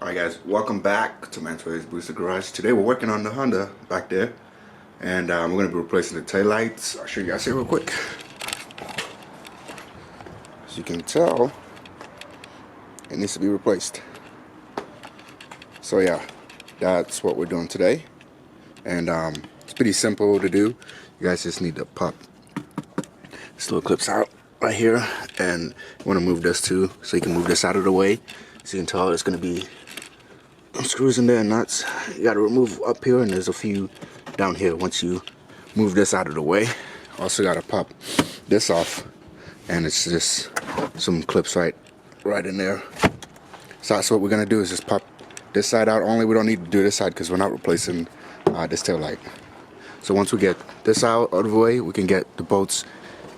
Alright guys, welcome back to Mansaray's Boosted Garage. Today we're working on the Honda back there, and we're going to be replacing the tail lights. I'll show you guys here real quick. As you can tell, it needs to be replaced. So yeah, that's what we're doing today, and it's pretty simple to do. You guys just need to pop this little clips out right here, and you want to move this too, so you can move this out of the way. So you can tell it's going to be screws in there and nuts. You got to remove up here, and there's a few down here once you move this out of the way. Also got to pop this off, and it's just some clips right in there. So that's what we're going to do, is just pop this side out only. We don't need to do this side because we're not replacing this tail light. So once we get this out of the way, we can get the bolts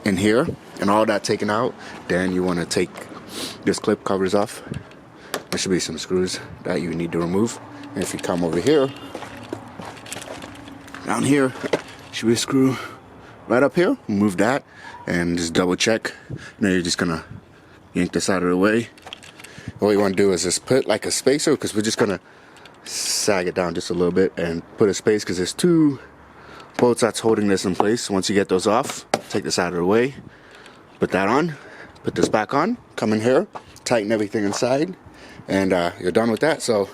in here and all that taken out. Then you want to take this clip covers off. There should be some screws that you need to remove. And if you come over here, down here, should be a screw right up here. Remove that and just double check. Now you're just gonna yank this out of the way. What you want to do is just put like a spacer, because we're just gonna sag it down just a little bit and put a space, because there's two bolts that's holding this in place. Once you get those off, take this out of the way, put that on, put this back on, come in here, tighten everything inside, and you're done with that. So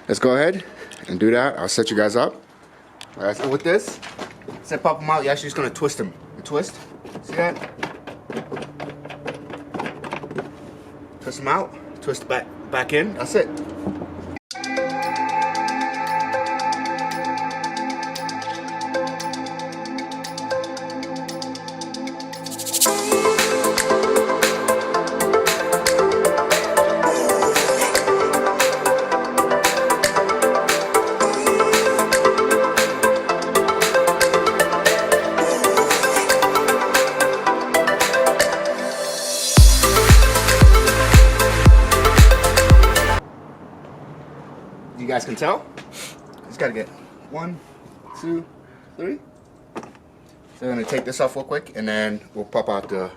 let's go ahead and do that. I'll set you guys up. All right, so with this, instead of pop them out, you're actually just gonna twist them. You twist, see that? Twist them out, twist back in, that's it. You guys can tell, just gotta get 1, 2, 3. So I'm gonna take this off real quick, and then we'll pop out the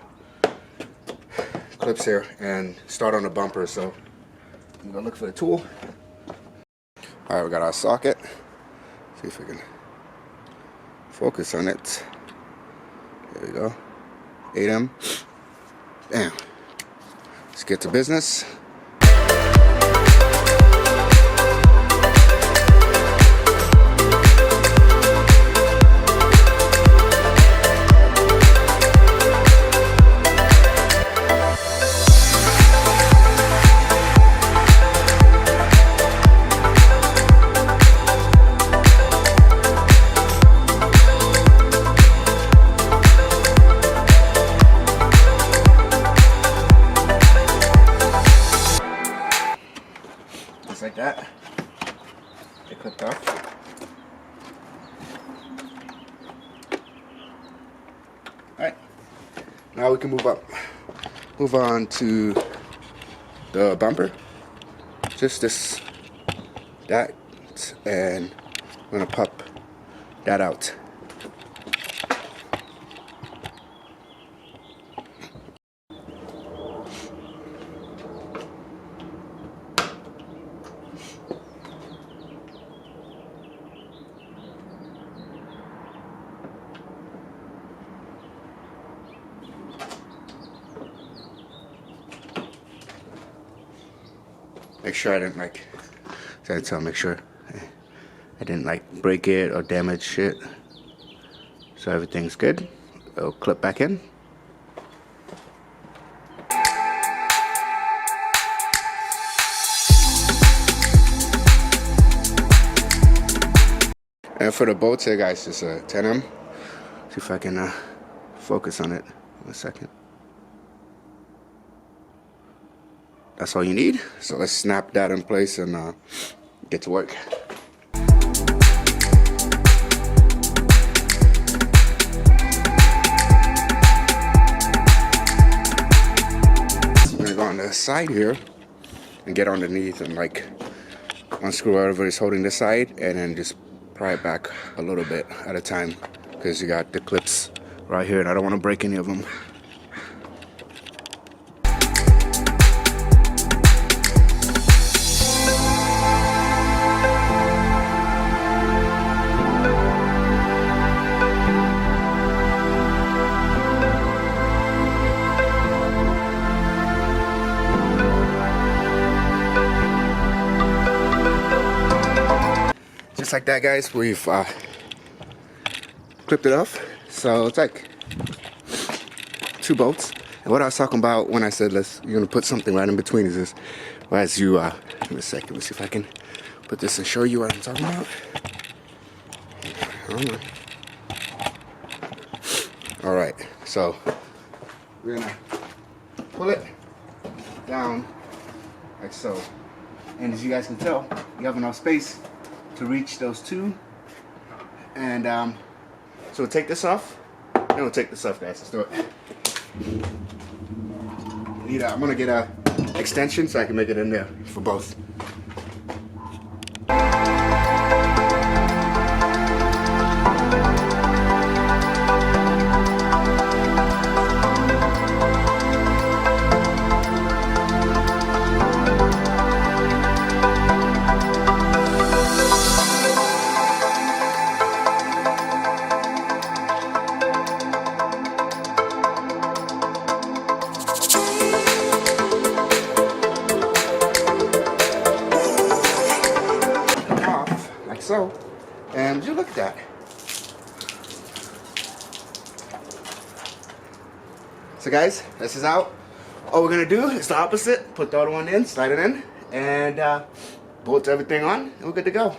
clips here and start on the bumper. So I'm gonna look for the tool. All right, we got our socket. See if we can focus on it. There we go. 8M. Bam. Let's get to business. Like that, get clipped off. Alright, now we can move on to the bumper. Just that, and I'm gonna pop that out. Make sure I didn't make sure I didn't break it or damage it. So everything's good. It'll clip back in. And for the bolts here, guys, it's a 10M. See if I can focus on it in a second. That's all you need. So let's snap that in place and get to work. So we're gonna go on the side here and get underneath and unscrew whatever is holding this side, and then just pry it back a little bit at a time, because you got the clips right here and I don't want to break any of them. just like that, guys, we've clipped it off. So it's like 2 bolts. And what I was talking about when I said you're gonna put something right in between is this. As you give me a second, let me see if I can put this and show you what I'm talking about. All right, so we're gonna pull it down like so, and as you guys can tell, you have enough space to reach those 2. And so we'll take this off, and we'll take this off, guys. Let's do it. I'm gonna get a extension so I can make it in there for both. So, and you look at that. So guys, this is out. All we're gonna do is the opposite. Put the other one in, slide it in, and bolt everything on, and we're good to go.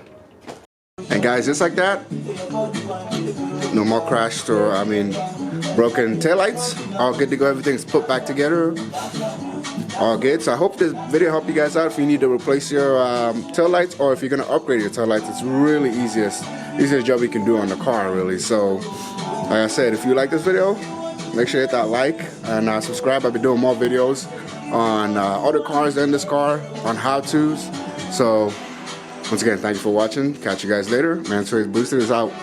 And guys, just like that, no more crashed or broken taillights. All good to go. Everything's put back together. All good. So I hope this video helped you guys out. If you need to replace your tail lights, or if you're gonna upgrade your tail lights, it's really easiest job you can do on the car, really. So like I said, if you like this video, make sure you hit that like and subscribe. I'll be doing more videos on other cars than this car, on how-tos. So once again, thank you for watching. Catch you guys later. Mansaray Boosted is out.